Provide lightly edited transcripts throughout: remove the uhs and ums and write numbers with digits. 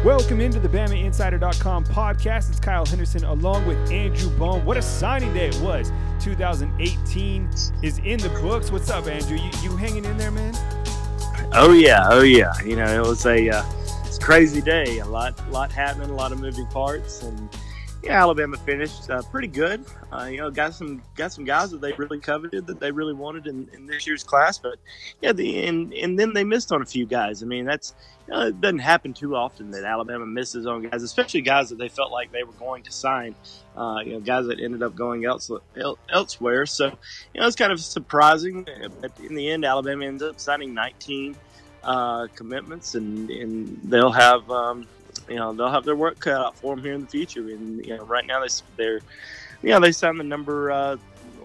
Welcome into the BamaInsider.com podcast. It's Kyle Henderson along with Andrew Bohm. What a signing day it was. 2018 is in the books. What's up, Andrew? You hanging in there, man? Oh yeah. You know, it was it's a crazy day. A lot happening, a lot of moving parts, and yeah, Alabama finished pretty good. Got some guys that they really coveted, that they really wanted in this year's class. But yeah, and then they missed on a few guys. I mean, that's it doesn't happen too often that Alabama misses on guys, especially guys that they felt like they were going to sign. Guys that ended up going elsewhere. So it's kind of surprising. But in the end, Alabama ends up signing 19 commitments, and they'll have. They'll have their work cut out for them here in the future. And right now they signed the number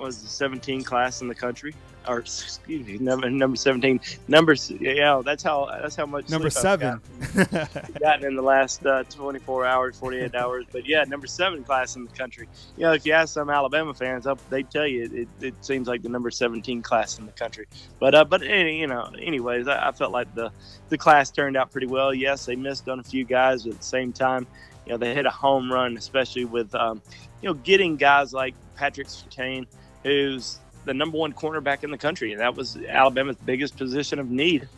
17 class in the country, or excuse me, number 17. Numbers, yeah, that's how much number sleep 7 I've gotten in the last 24 hours, 48 hours. But yeah, number 7 class in the country. If you ask some Alabama fans, they tell you it seems like the number 17 class in the country. But anyways, I felt like the class turned out pretty well. Yes, they missed on a few guys, but at the same time, they hit a home run, especially with getting guys like Patrick Surtain, who's the number 1 cornerback in the country, and that was Alabama's biggest position of need,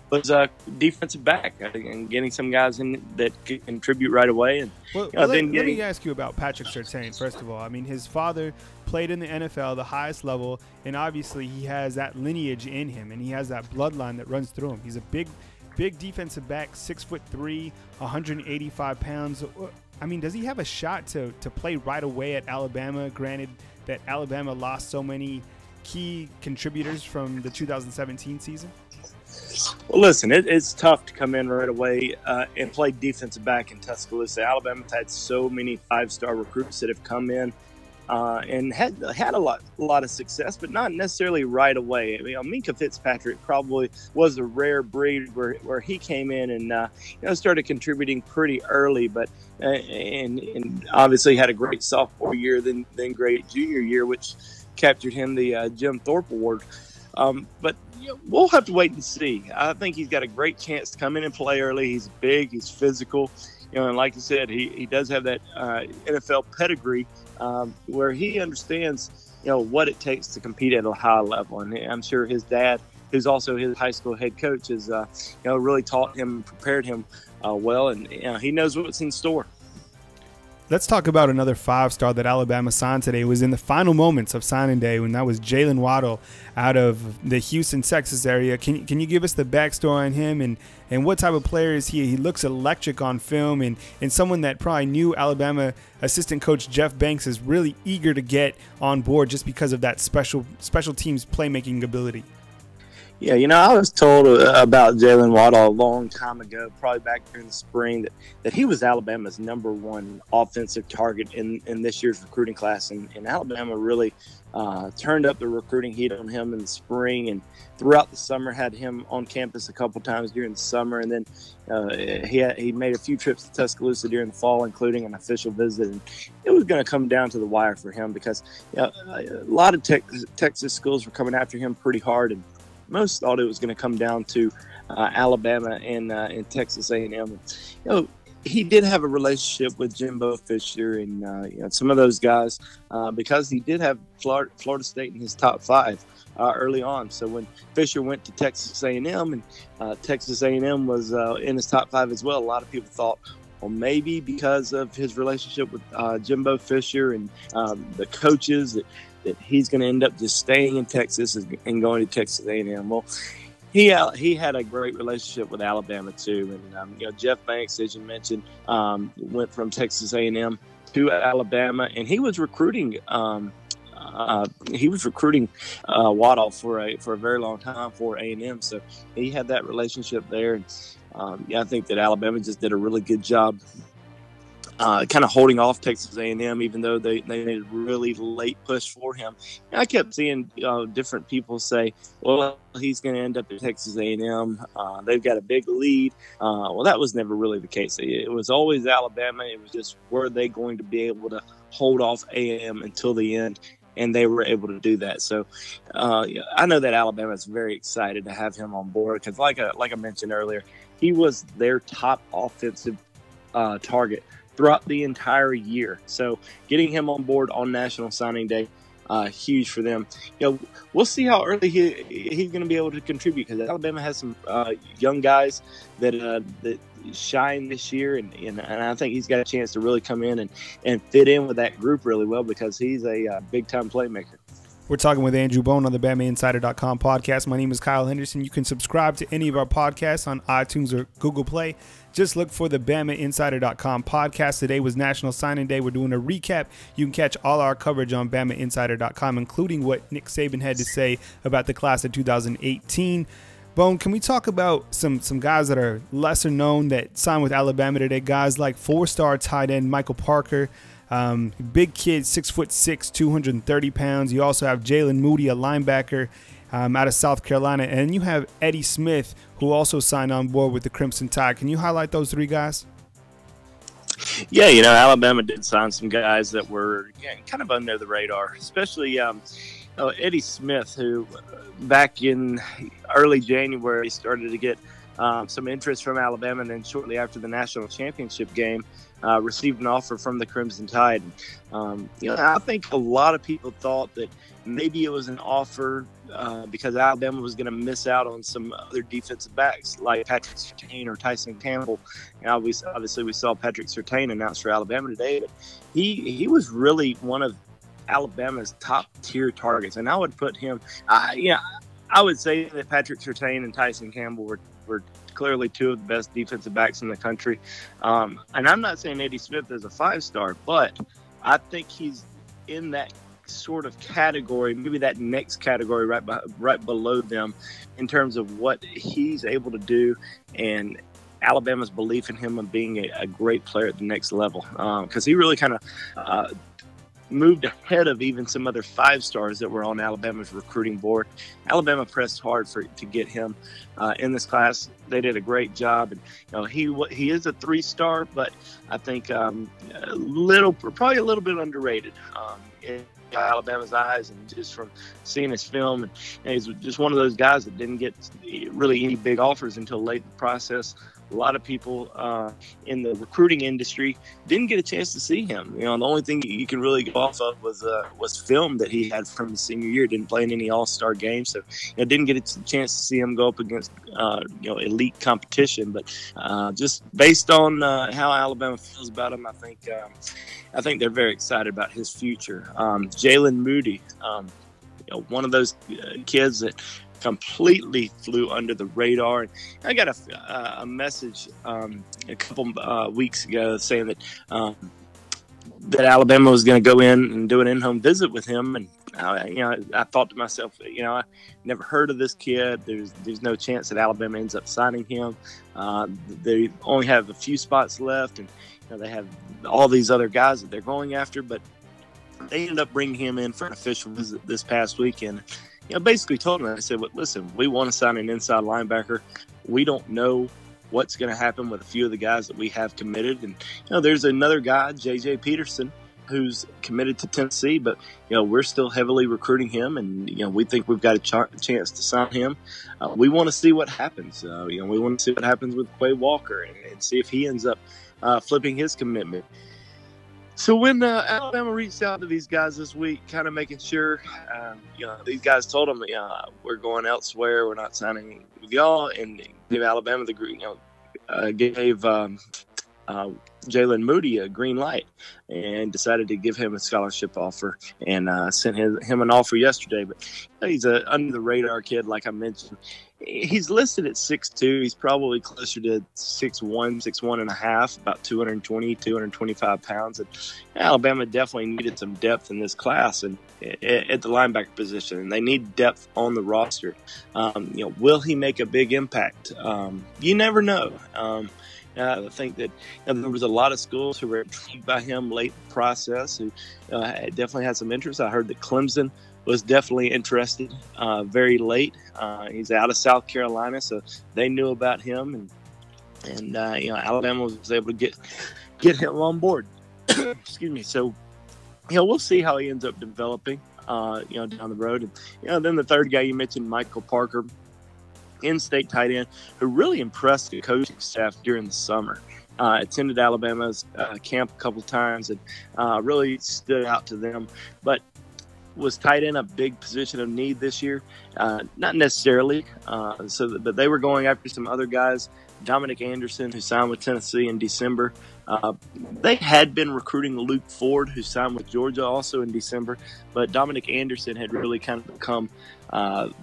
was a defensive back, and getting some guys in that could contribute right away. And let me ask you about Patrick Surtain. First of all, I mean, his father played in the NFL, the highest level, and obviously he has that lineage in him, and he has that bloodline that runs through him. He's a big defensive back, 6'3", 185 pounds. I mean, does he have a shot to play right away at Alabama? Granted that Alabama lost so many key contributors from the 2017 season? Well, listen, it's tough to come in right away and play defensive back in Tuscaloosa. Alabama's had so many 5-star recruits that have come in and had a lot of success, but not necessarily right away. I mean, Minkah Fitzpatrick probably was a rare breed where he came in and started contributing pretty early, but and obviously had a great sophomore year, then great junior year, which captured him the Jim Thorpe Award. But we'll have to wait and see. I think he's got a great chance to come in and play early. He's big, he's physical, and like you said, he does have that NFL pedigree where he understands what it takes to compete at a high level. And I'm sure his dad, who's also his high school head coach, has really taught him and prepared him well, and he knows what's in store. Let's talk about another 5-star that Alabama signed today. It was in the final moments of signing day, when that was Jaylen Waddle out of the Houston, Texas area. Can you give us the backstory on him and what type of player is he? He looks electric on film, and someone that probably knew Alabama assistant coach Jeff Banks is really eager to get on board just because of that special teams playmaking ability. Yeah, I was told about Jaylen Waddle a long time ago, probably back during the spring, that he was Alabama's number 1 offensive target in this year's recruiting class. And Alabama really turned up the recruiting heat on him in the spring, and throughout the summer had him on campus a couple times during the summer. And then he made a few trips to Tuscaloosa during the fall, including an official visit. And it was going to come down to the wire for him because a lot of Texas schools were coming after him pretty hard, and most thought it was going to come down to Alabama and Texas A&M. He did have a relationship with Jimbo Fisher and some of those guys because he did have Florida State in his top 5 early on. So when Fisher went to Texas A&M and Texas A&M was in his top 5 as well, a lot of people thought, well, maybe because of his relationship with Jimbo Fisher and the coaches that he's going to end up just staying in Texas and going to Texas A&M. Well, he had a great relationship with Alabama too, and Jeff Banks, as you mentioned, went from Texas A&M to Alabama, and he was recruiting. Waddle for a very long time for A&M, so he had that relationship there. And I think that Alabama just did a really good job kind of holding off Texas A&M, even though they made a really late push for him. And I kept seeing different people say, well, he's going to end up at Texas A&M. They've got a big lead. Well, that was never really the case. It was always Alabama. It was just, were they going to be able to hold off A&M until the end? And they were able to do that. So I know that Alabama is very excited to have him on board because, like I mentioned earlier, he was their top offensive target throughout the entire year. So getting him on board on National Signing Day, huge for them. We'll see how early he's going to be able to contribute, because Alabama has some young guys that shine this year, and I think he's got a chance to really come in and fit in with that group really well, because he's a big-time playmaker. We're talking with Andrew Bone on the BamaInsider.com podcast. My name is Kyle Henderson. You can subscribe to any of our podcasts on iTunes or Google Play. Just look for the BamaInsider.com podcast. Today was National Signing Day. We're doing a recap. You can catch all our coverage on BamaInsider.com, including what Nick Saban had to say about the class of 2018. Bone, can we talk about some guys that are lesser known that signed with Alabama today? Guys like four-star tight end Michael Parker, big kid, 6'6", 230 pounds. You also have Jaylen Moody, a linebacker out of South Carolina. And you have Eddie Smith, who also signed on board with the Crimson Tide. Can you highlight those three guys? Yeah, Alabama did sign some guys that were kind of under the radar, especially Eddie Smith, who back in early January started to get some interest from Alabama, and then shortly after the national championship game, received an offer from the Crimson Tide. I think a lot of people thought that maybe it was an offer because Alabama was going to miss out on some other defensive backs like Patrick Surtain or Tyson Campbell. Obviously, we saw Patrick Surtain announced for Alabama today, but he was really one of Alabama's top tier targets, and I would put him. I would say that Patrick Surtain and Tyson Campbell were clearly two of the best defensive backs in the country. And I'm not saying Eddie Smith is a 5-star, but I think he's in that sort of category, maybe that next category right below them in terms of what he's able to do and Alabama's belief in him of being a great player at the next level. Because he really kind of moved ahead of even some other 5-stars that were on Alabama's recruiting board. Alabama pressed hard to get him in this class. They did a great job, and he is a 3-star, but I think probably a little bit underrated in Alabama's eyes, and just from seeing his film, and he's just one of those guys that didn't get really any big offers until late in the process. A lot of people in the recruiting industry didn't get a chance to see him. The only thing you can really go off of was film that he had from his senior year. Didn't play in any All-Star games, so didn't get a chance to see him go up against elite competition. But just based on how Alabama feels about him, I think they're very excited about his future. Jaylen Moody, one of those kids that completely flew under the radar. And I got a message a couple weeks ago saying that Alabama was going to go in and do an in-home visit with him, and I thought to myself, I never heard of this kid. There's no chance that Alabama ends up signing him. They only have a few spots left, and they have all these other guys that they're going after, but they ended up bringing him in for an official visit this past weekend. Basically told him, I said, well, listen, we want to sign an inside linebacker. We don't know what's going to happen with a few of the guys that we have committed. And, there's another guy, J.J. Peterson, who's committed to Tennessee, but, we're still heavily recruiting him, and, we think we've got a chance to sign him. We want to see what happens. We want to see what happens with Quay Walker and see if he ends up flipping his commitment. So when Alabama reached out to these guys this week, kind of making sure, these guys told them, we're going elsewhere. We're not signing with y'all, and gave Alabama gave Jaylen Moody a green light, and decided to give him a scholarship offer, and sent him an offer yesterday. But he's a under the radar kid, like I mentioned. He's listed at 6'2". He's probably closer to 6'1", and a half, about 220, 225 pounds. And Alabama definitely needed some depth in this class and at the linebacker position, and they need depth on the roster. Will he make a big impact? You never know. I think that there was a lot of schools who were intrigued by him late in the process, who definitely had some interest. I heard that Clemson was definitely interested very late. He's out of South Carolina, so they knew about him, and Alabama was able to get him on board. Excuse me. So, we'll see how he ends up developing, down the road. And then the third guy you mentioned, Michael Parker. in-state tight end who really impressed the coaching staff during the summer. Attended Alabama's camp a couple times and really stood out to them. But was tight end a big position of need this year? Not necessarily. But they were going after some other guys. Dominic Anderson, who signed with Tennessee in December. They had been recruiting Luke Ford, who signed with Georgia also in December. But Dominic Anderson had really kind of become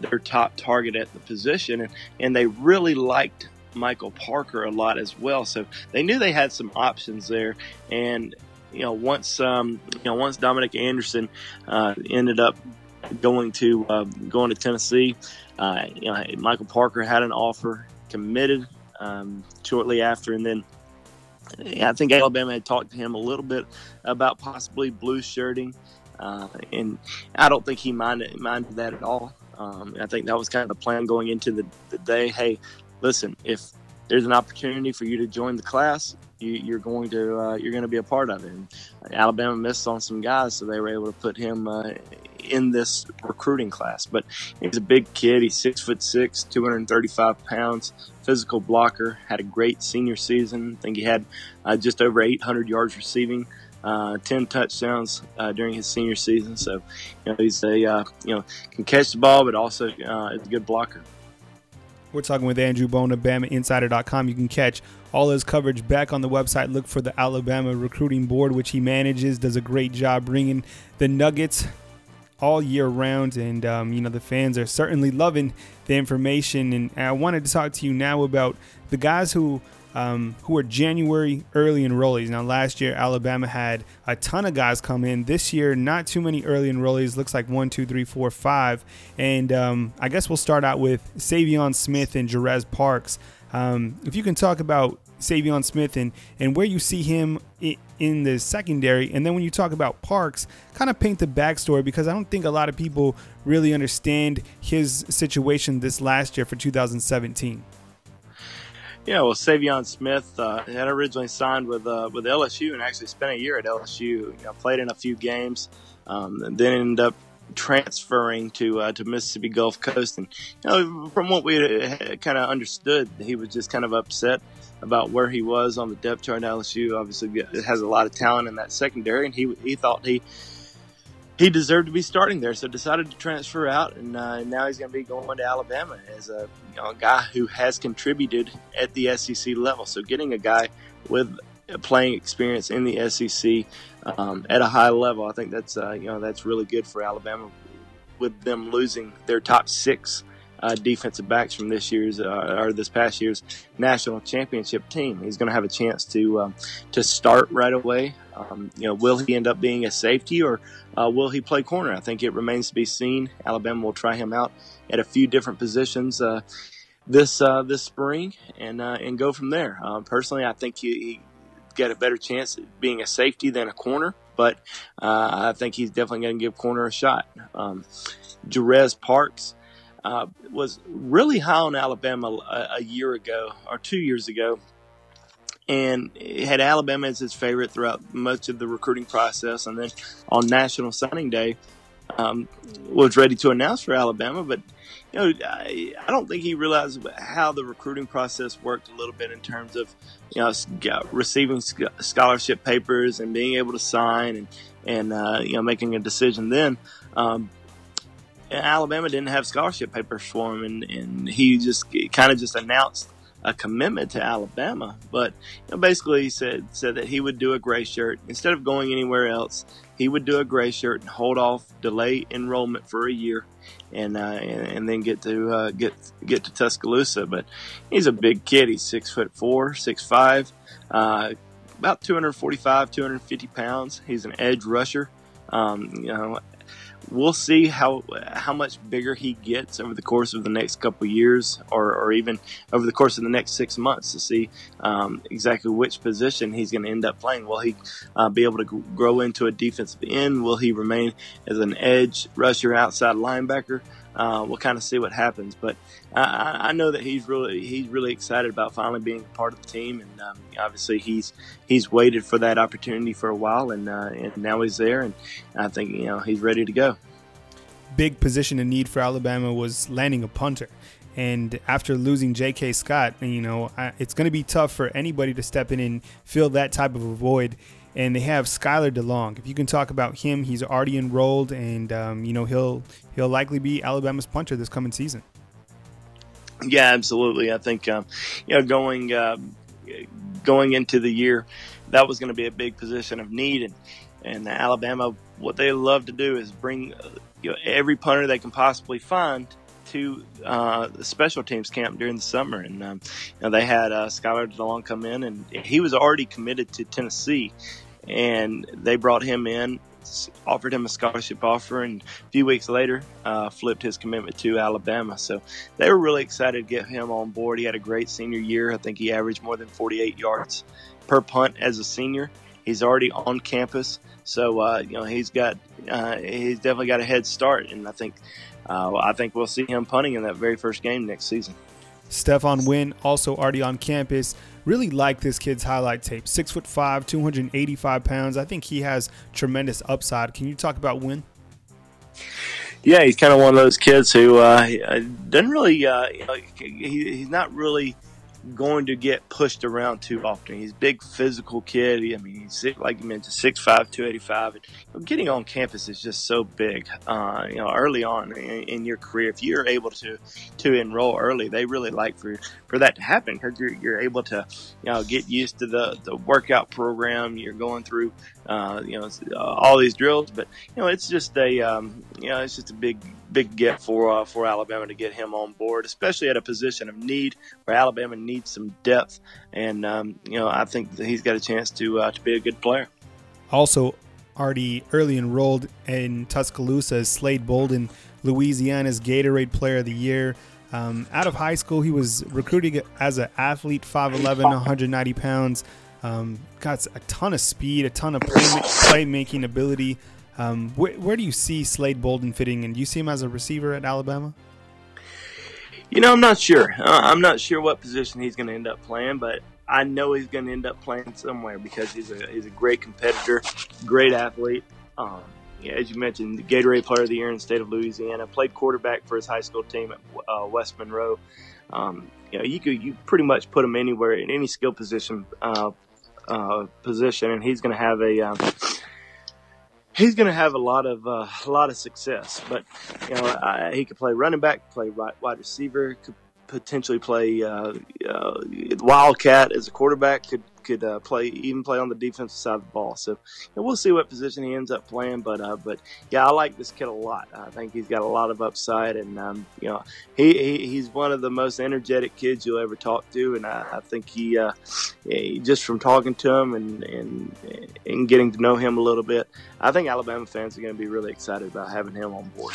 their top target at the position. And they really liked Michael Parker a lot as well. So they knew they had some options there. And once Dominic Anderson ended up going to Tennessee, Michael Parker had an offer, committed shortly after, and then I think Alabama had talked to him a little bit about possibly blue shirting, and I don't think he minded that at all. I think that was kind of the plan going into the day. Hey, listen, if there's an opportunity for you to join the class, you're going to be a part of it. And Alabama missed on some guys, so they were able to put him in this recruiting class. But he's a big kid. He's 6'6", 235 pounds, physical blocker. Had a great senior season. I think he had just over 800 yards receiving, 10 touchdowns during his senior season. So he's can catch the ball, but also is a good blocker. We're talking with Andrew Bone of BamaInsider.com. You can catch all his coverage back on the website. Look for the Alabama Recruiting Board, which he manages. Does a great job bringing the nuggets all year round. And, the fans are certainly loving the information. And I wanted to talk to you now about the guys who are January early enrollees. Now, last year, Alabama had a ton of guys come in. This year, not too many early enrollees. Looks like 1, 2, 3, 4, 5. And I guess we'll start out with Saivion Smith and Jarez Parks. If you can talk about Saivion Smith and where you see him in the secondary. And then when you talk about Parks, kind of paint the backstory, because I don't think a lot of people really understand his situation this last year for 2017. Yeah, well, Saivion Smith had originally signed with LSU and actually spent a year at LSU. Played in a few games, and then ended up transferring to Mississippi Gulf Coast. And from what we kind of understood, he was just kind of upset about where he was on the depth chart at LSU. Obviously, it has a lot of talent in that secondary, and he thought he deserved to be starting there, so decided to transfer out, and now he's going to be going to Alabama as a guy who has contributed at the SEC level. So getting a guy with playing experience in the SEC at a high level, I think that's really good for Alabama, with them losing their top 6 defensive backs from this past year's national championship team. He's going to have a chance to start right away. Will he end up being a safety, or will he play corner? I think it remains to be seen. Alabama will try him out at a few different positions this spring and go from there. Personally, I think he got a better chance at being a safety than a corner, but I think he's definitely going to give corner a shot. Jarez Parks was really high on Alabama a year ago or 2 years ago, and had Alabama as his favorite throughout much of the recruiting process. And then on National Signing Day, was ready to announce for Alabama, but I don't think he realized how the recruiting process worked a little bit in terms of receiving scholarship papers and being able to sign and making a decision then. Alabama didn't have scholarship papers for him, and he just kind of announced a commitment to Alabama. But basically he said that he would do a gray shirt instead of going anywhere else. He would do a gray shirt and hold off, delay enrollment for a year, and then get to Tuscaloosa. But he's a big kid. He's 6'4", 6'5", about 245, 250 pounds. He's an edge rusher. We'll see how much bigger he gets over the course of the next couple of years, or even over the course of the next 6 months, to see exactly which position he's going to end up playing. Will he be able to grow into a defensive end? Will he remain as an edge rusher, outside linebacker? We'll kind of see what happens, but I know that he's really excited about finally being a part of the team, and obviously he's waited for that opportunity for a while, and now he's there, and I think he's ready to go. Big position in need for Alabama was landing a punter, And after losing J.K. Scott, it's going to be tough for anybody to step in and fill that type of a void. And they have Skyler Delong. If you can talk about him, he's already enrolled, and he'll likely be Alabama's punter this coming season. Yeah, absolutely. I think going into the year, that was going to be a big position of need, and Alabama, what they love to do is bring every punter they can possibly find to the special teams camp during the summer. And they had Skyler DeLong come in, and he was already committed to Tennessee, and they brought him in, offered him a scholarship offer, and a few weeks later flipped his commitment to Alabama. So they were really excited to get him on board. He had a great senior year. I think he averaged more than 48 yards per punt as a senior. He's already on campus, so he's definitely got a head start, and I think we'll see him punting in that very first game next season. Stephon Wynn also already on campus. Really like this kid's highlight tape. 6'5", 285 pounds. I think he has tremendous upside. Can you talk about Wynn? Yeah, he's kind of one of those kids who doesn't really. He's not really going to get pushed around too often. He's a big physical kid. I mean, he's, like you mentioned, 6'5", 285. And getting on campus is just so big. Early on in your career, if you're able to enroll early, they really like for that to happen, because you're able to get used to the workout program. You're going through all these drills, but it's just a big get for Alabama to get him on board, especially at a position of need where Alabama needs some depth. And I think that he's got a chance to be a good player. Also, already early enrolled in Tuscaloosa is Slade Bolden, Louisiana's Gatorade Player of the Year. Out of high school, he was recruited as an athlete, 5'11", 190 pounds. Got a ton of speed, a ton of playmaking ability. Where do you see Slade Bolden fitting in? Do you see him as a receiver at Alabama? I'm not sure. I'm not sure what position he's going to end up playing, but I know he's going to end up playing somewhere, because he's a great competitor, great athlete. As you mentioned, the Gatorade Player of the Year in the state of Louisiana. Played quarterback for his high school team at West Monroe. You pretty much put him anywhere in any skill position, and he's going to have a lot of success. But he could play running back, play wide receiver, could potentially play wildcat as a quarterback, could play on the defensive side of the ball. So we'll see what position he ends up playing. But I like this kid a lot. I think he's got a lot of upside, and he's one of the most energetic kids you'll ever talk to. And I think he just from talking to him and getting to know him a little bit, I think Alabama fans are going to be really excited about having him on board.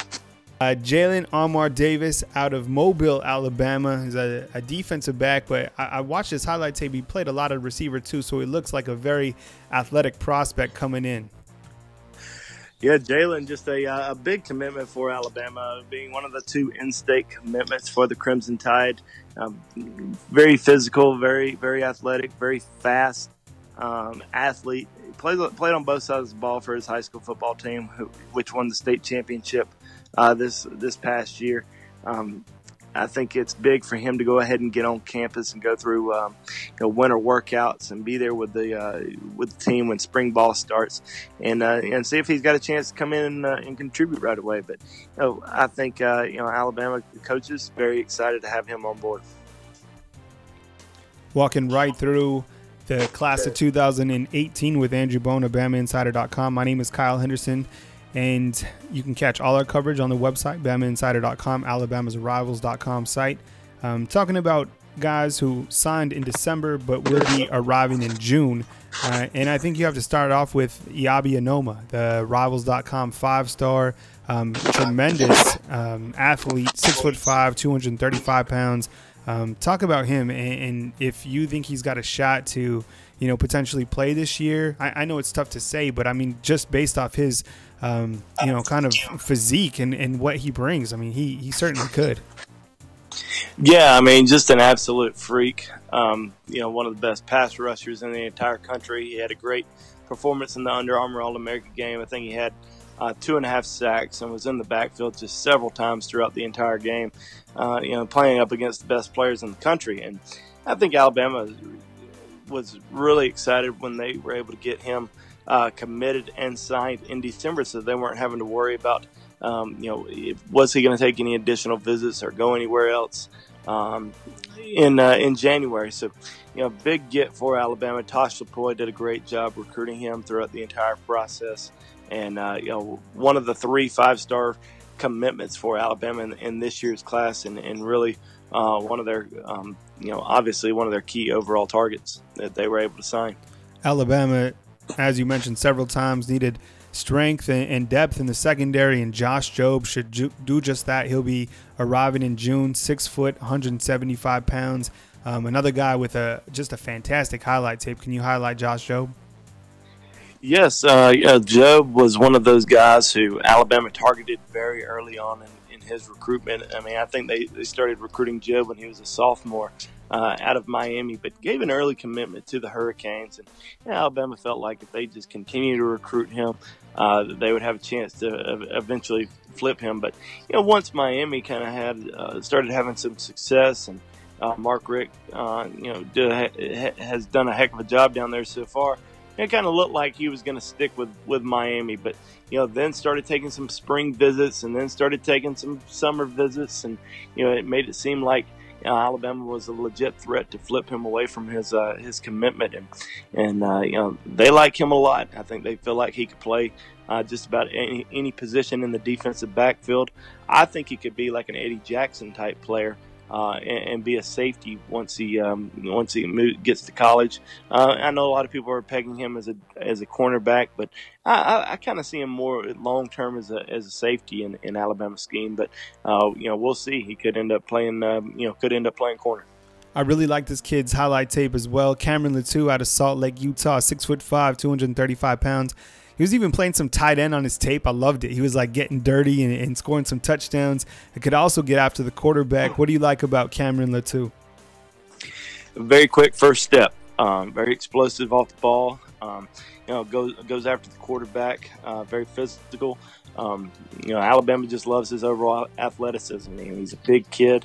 Jaylen Armour-Davis out of Mobile, Alabama, is a defensive back, but I watched his highlight tape. He played a lot of receiver too, so he looks like a very athletic prospect coming in. Yeah, Jaylen, just a big commitment for Alabama, being one of the 2 in-state commitments for the Crimson Tide. Very physical, very, very athletic, very fast athlete. Played on both sides of the ball for his high school football team, which won the state championship this past year. I think it's big for him to go ahead and get on campus and go through winter workouts and be there with the team when spring ball starts, and see if he's got a chance to come in and contribute right away. But I think Alabama coaches very excited to have him on board. Walking right through the class of 2018 with Andrew Bone of BamaInsider.com. My name is Kyle Henderson. And you can catch all our coverage on the website, BamaInsider.com, Alabama'sRivals.com site. Talking about guys who signed in December but will be arriving in June. And I think you have to start off with Eyabi Anoma, the Rivals.com 5-star, tremendous athlete, 6'5", 235 pounds. Talk about him, and if you think he's got a shot to, potentially play this year. I know it's tough to say, but I mean, just based off his, kind of physique and what he brings, I mean, he certainly could. Yeah, I mean, just an absolute freak. One of the best pass rushers in the entire country. He had a great performance in the Under Armour All-America game. I think he had 2.5 sacks, and was in the backfield just several times throughout the entire game, playing up against the best players in the country. And I think Alabama was really excited when they were able to get him committed and signed in December, so they weren't having to worry about, was he going to take any additional visits or go anywhere else in January. So, big get for Alabama. Tosh Lapoy did a great job recruiting him throughout the entire process, and one of the 3 5-star commitments for Alabama in this year's class, and really one of their, obviously one of their key overall targets that they were able to sign. Alabama, as you mentioned several times, needed strength and depth in the secondary, and Josh Jobe should do just that. He'll be arriving in June, 6 foot, 175 pounds. Another guy with just a fantastic highlight tape. Can you highlight Josh Jobe? Yes, Jobe was one of those guys who Alabama targeted very early on in his recruitment. I mean, I think they started recruiting Jobe when he was a sophomore out of Miami, but gave an early commitment to the Hurricanes. And Alabama felt like if they just continue to recruit him, they would have a chance to eventually flip him. But once Miami kind of had started having some success, and Mark Richt has done a heck of a job down there so far, it kind of looked like he was going to stick with Miami. But then started taking some spring visits, and then started taking some summer visits, and it made it seem like Alabama was a legit threat to flip him away from his commitment, and they like him a lot. I think they feel like he could play just about any position in the defensive backfield. I think he could be like an Eddie Jackson type player, and be a safety once he gets to college. I know a lot of people are pegging him as a cornerback, but I kind of see him more long term as a safety in Alabama's scheme. But we'll see. He could end up playing corner. I really like this kid's highlight tape as well. Cameron Latu out of Salt Lake, Utah, 6'5", 235 pounds. He was even playing some tight end on his tape. I loved it. He was like getting dirty and scoring some touchdowns. He could also get after the quarterback. What do you like about Cameron Latu? Very quick first step. Very explosive off the ball. Goes after the quarterback. Very physical. Alabama just loves his overall athleticism. I mean, he's a big kid,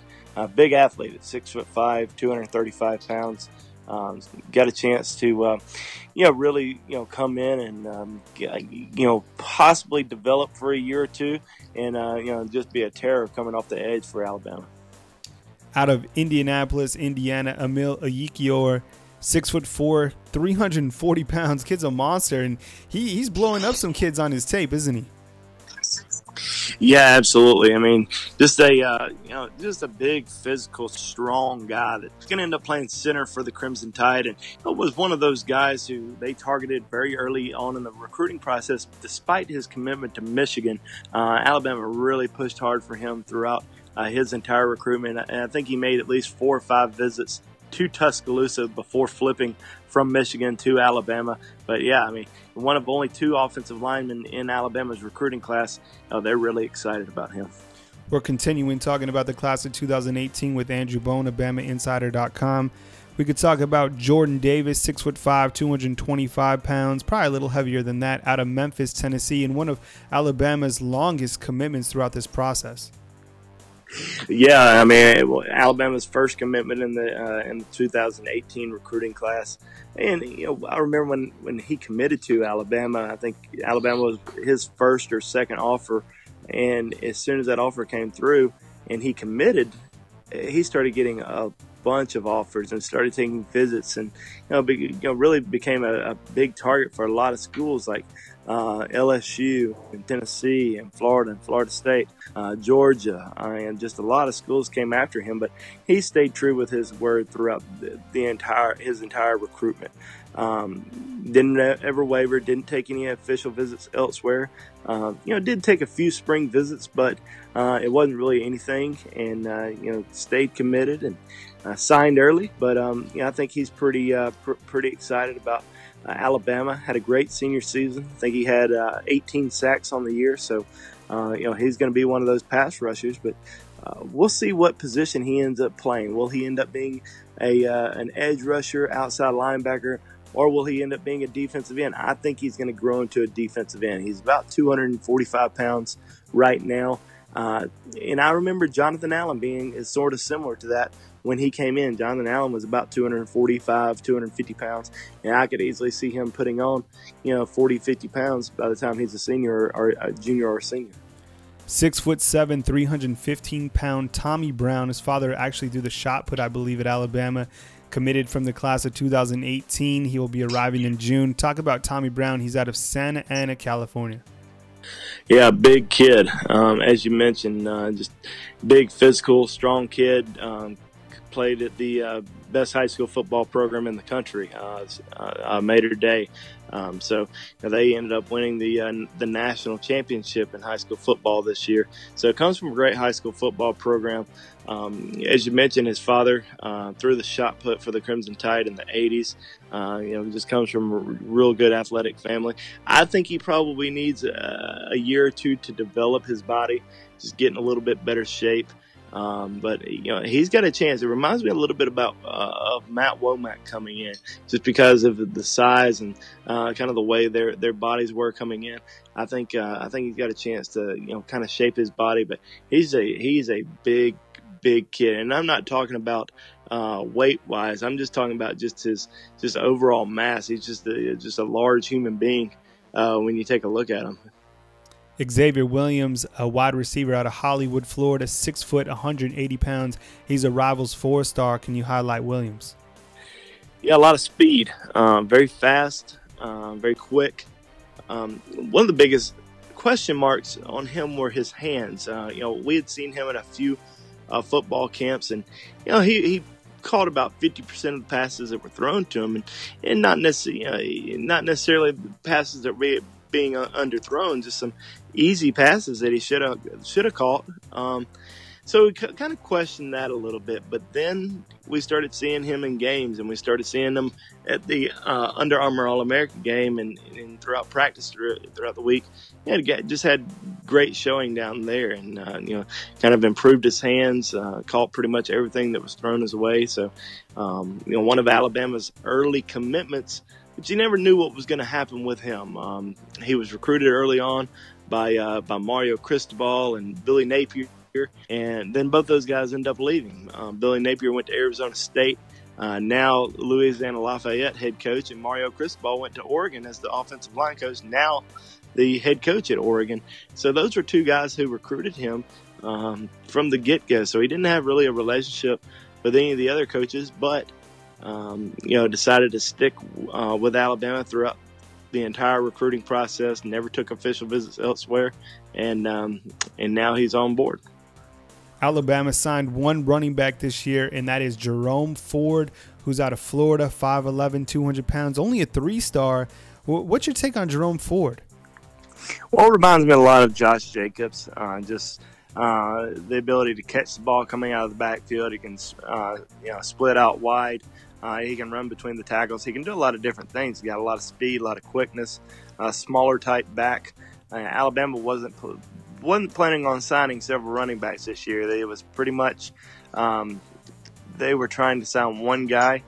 big athlete at 6'5", 235 pounds. Got a chance to, really, come in and, possibly develop for a year or two, and, just be a terror coming off the edge for Alabama. Out of Indianapolis, Indiana, Emil Ekiyor, 6'4", 340 pounds. Kid's a monster, and he's blowing up some kids on his tape, isn't he? Yeah, absolutely. I mean, just a big, physical, strong guy that's going to end up playing center for the Crimson Tide, and was one of those guys who they targeted very early on in the recruiting process. Despite his commitment to Michigan, Alabama really pushed hard for him throughout his entire recruitment, and I think he made at least 4 or 5 visits to Tuscaloosa before flipping from Michigan to Alabama. But yeah, I mean, one of only 2 offensive linemen in Alabama's recruiting class. They're really excited about him. We're continuing talking about the class of 2018 with Andrew Bone of BamaInsider.com. We could talk about Jordan Davis, 6'5", 225 pounds, probably a little heavier than that, out of Memphis, Tennessee, and one of Alabama's longest commitments throughout this process. Yeah, I mean, Alabama's first commitment in the 2018 recruiting class, and I remember when he committed to Alabama. I think Alabama was his first or second offer, and as soon as that offer came through and he committed, he started getting a bunch of offers and started taking visits, and really became a big target for a lot of schools like LSU and Tennessee and Florida State, Georgia, and just a lot of schools came after him. But he stayed true with his word throughout his entire recruitment. Didn't ever waver. Didn't take any official visits elsewhere. Did take a few spring visits, but it wasn't really anything. And stayed committed and signed early. But I think he's pretty excited about Alabama. Had a great senior season. I think he had 18 sacks on the year. So he's going to be one of those pass rushers. But we'll see what position he ends up playing. Will he end up being an edge rusher, outside linebacker, or will he end up being a defensive end? I think he's going to grow into a defensive end. He's about 245 pounds right now. And I remember Jonathan Allen being sort of similar to that when he came in. Jonathan Allen was about 245, 250 pounds, and I could easily see him putting on, 40, 50 pounds by the time he's a senior or a junior or a senior. 6'7", 315-pound Tommy Brown. His father actually threw the shot put, I believe, at Alabama. Committed from the class of 2018. He will be arriving in June. Talk about Tommy Brown. He's out of Santa Ana, California. Yeah, big kid. As you mentioned, just big, physical, strong kid. Played at the best high school football program in the country, Mater Day. So they ended up winning the national championship in high school football this year. So it comes from a great high school football program. As you mentioned, his father threw the shot put for the Crimson Tide in the 80s. Just comes from a real good athletic family. I think he probably needs a year or two to develop his body, just get in a little bit better shape. But he's got a chance. It reminds me a little bit about of Matt Womack coming in, just because of the size and kind of the way their bodies were coming in. I think he's got a chance to kind of shape his body. But he's a big kid, and I'm not talking about weight wise. I'm just talking about just his overall mass. He's just a large human being when you take a look at him. Xavier Williams, a wide receiver out of Hollywood, Florida, 6 foot, 180 pounds. He's a Rivals 4-star. Can you highlight Williams? Yeah, a lot of speed, very fast, very quick. One of the biggest question marks on him were his hands. We had seen him at a few football camps, and he caught about 50% of the passes that were thrown to him, and not necessarily passes that were being underthrown, just some easy passes that he should have caught. So we kind of questioned that a little bit, but then we started seeing him in games, and we started seeing him at the Under Armour All-American game and throughout practice throughout the week. He just had great showing down there, and kind of improved his hands, caught pretty much everything that was thrown his way. So one of Alabama's early commitments, but you never knew what was going to happen with him. He was recruited early on by Mario Cristobal and Billy Napier, and then both those guys ended up leaving. Billy Napier went to Arizona State, now Louisiana Lafayette head coach, and Mario Cristobal went to Oregon as the offensive line coach, now the head coach at Oregon. So those were two guys who recruited him from the get-go. So he didn't have really a relationship with any of the other coaches, but decided to stick with Alabama throughout the entire recruiting process, never took official visits elsewhere, and now he's on board. Alabama signed one running back this year, and that is Jerome Ford, who's out of Florida, 5'11", 200 pounds, only a 3-star. What's your take on Jerome Ford? Well, it reminds me a lot of Josh Jacobs, the ability to catch the ball coming out of the backfield. He can split out wide. He can run between the tackles. He can do a lot of different things. He's got a lot of speed, a lot of quickness, smaller type back. Alabama wasn't planning on signing several running backs this year. It was pretty much they were trying to sign one guy.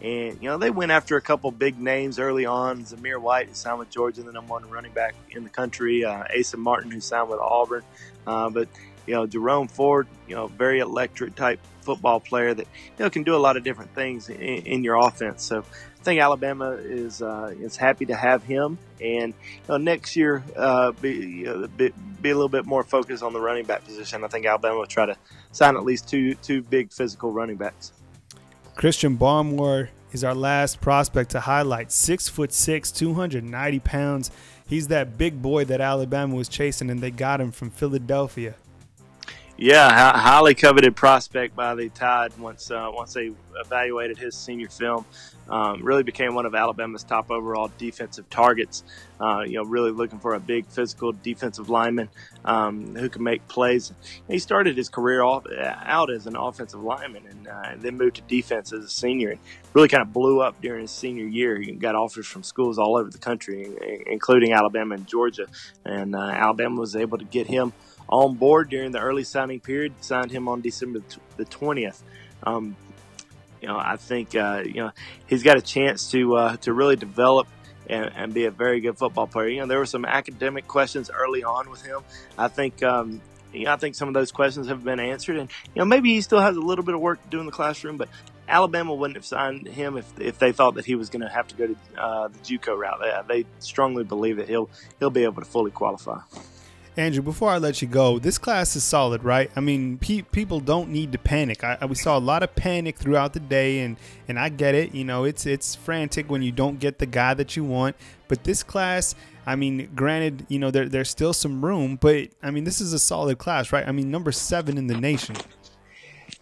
And, they went after a couple big names early on. Zamir White, who signed with Georgia, the number 1 running back in the country. Asa Martin, who signed with Auburn. But Jerome Ford, very electric type football player that can do a lot of different things in your offense. So I think Alabama is happy to have him, and next year be a little bit more focused on the running back position. I think Alabama will try to sign at least two big physical running backs. Christian Barmore is our last prospect to highlight. 6'6", 290 pounds. He's that big boy that Alabama was chasing, and they got him from Philadelphia. Yeah, highly coveted prospect by the Tide once they evaluated his senior film. Really became one of Alabama's top overall defensive targets. Really looking for a big physical defensive lineman who can make plays. He started his career out as an offensive lineman and then moved to defense as a senior, and really kind of blew up during his senior year. He got offers from schools all over the country, including Alabama and Georgia, and Alabama was able to get him on board during the early signing period. Signed him on December the 20th. I think he's got a chance to really develop and be a very good football player. There were some academic questions early on with him. I think I think some of those questions have been answered, and maybe he still has a little bit of work to do in the classroom. But Alabama wouldn't have signed him if they thought that he was going to have to go to the JUCO route. They strongly believe that he'll be able to fully qualify. Andrew, before I let you go, this class is solid, right? I mean, people don't need to panic. We saw a lot of panic throughout the day, and I get it. It's frantic when you don't get the guy that you want. But this class, I mean, granted, there's still some room, but I mean, this is a solid class, right? I mean, number 7 in the nation.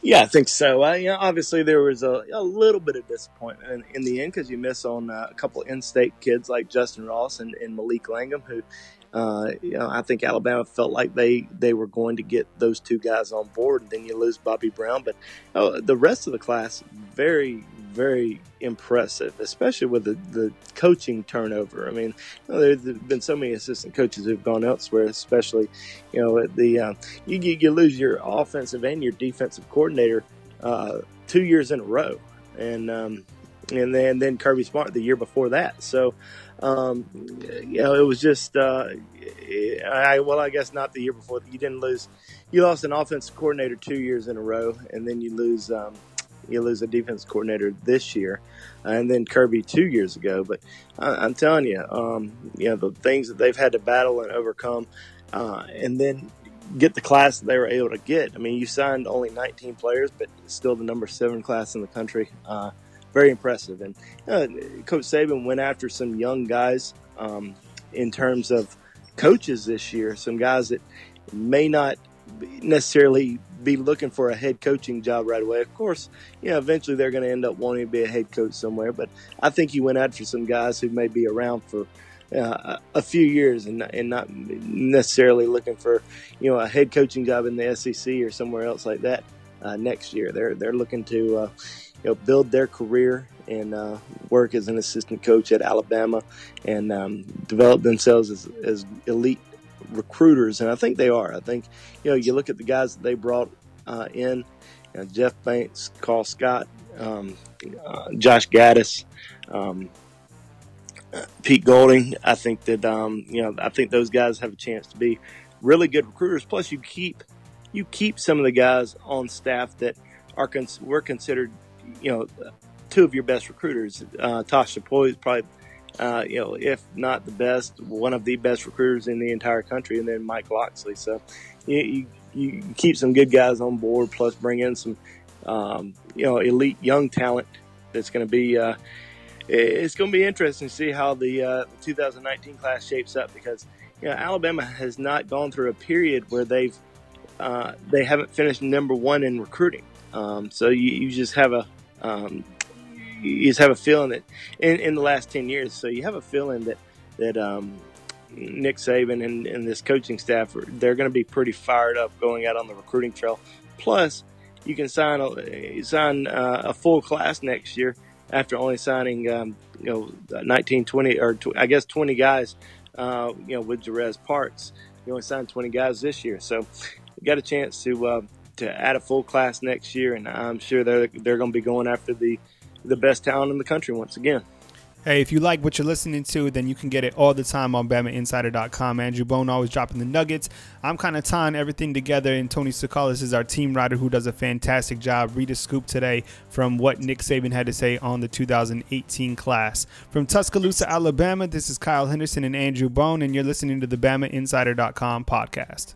Yeah, I think so. Obviously, there was a little bit of disappointment in the end because you miss on a couple of in-state kids like Justin Ross and Malik Langham, who I think Alabama felt like they were going to get those two guys on board, and then you lose Bobby Brown. But the rest of the class, very, very impressive, especially with the coaching turnover. I mean, there's been so many assistant coaches who've gone elsewhere, especially, you lose your offensive and your defensive coordinator 2 years in a row. And then Kirby Smart the year before that. So, it was just, I guess not the year before. You lost an offensive coordinator 2 years in a row, and then you lose a defense coordinator this year, and then Kirby 2 years ago. But I'm telling you, the things that they've had to battle and overcome, and then get the class that they were able to get. I mean, you signed only 19 players, but still the number 7 class in the country. Very impressive. And Coach Saban went after some young guys in terms of coaches this year, some guys that may not necessarily be looking for a head coaching job right away. Of course, eventually they're going to end up wanting to be a head coach somewhere, but I think he went after some guys who may be around for a few years and not necessarily looking for a head coaching job in the SEC or somewhere else like that next year. They're looking to build their career and work as an assistant coach at Alabama and develop themselves as elite recruiters, and I think they are. I think you look at the guys that they brought in, Jeff Banks, Carl Scott, Josh Gaddis, Pete Golding. I think that I think those guys have a chance to be really good recruiters. Plus, you keep some of the guys on staff that were considered two of your best recruiters. Tosh Chapoy is probably if not the best, one of the best recruiters in the entire country, and then Mike Loxley. So you keep some good guys on board, plus bring in some elite young talent. That's going to be it's going to be interesting to see how the 2019 class shapes up, because Alabama has not gone through a period where they haven't finished number 1 in recruiting. So you just have a feeling that in the last 10 years, so you have a feeling that Nick Saban and this coaching staff, they're going to be pretty fired up going out on the recruiting trail. Plus, you can sign a full class next year after only signing 19, 20, or I guess 20 guys. With Jarez Parks, you only signed 20 guys this year, so you got a chance to add a full class next year, and I'm sure they're going to be going after the best talent in the country once again. Hey, if you like what you're listening to, then you can get it all the time on BamaInsider.com. Andrew Bone always dropping the nuggets. I'm kind of tying everything together, and Tony Tsoukalis is our team writer who does a fantastic job. Read a scoop today from what Nick Saban had to say on the 2018 class. From Tuscaloosa, Alabama, this is Kyle Henderson and Andrew Bone, and you're listening to the BamaInsider.com podcast.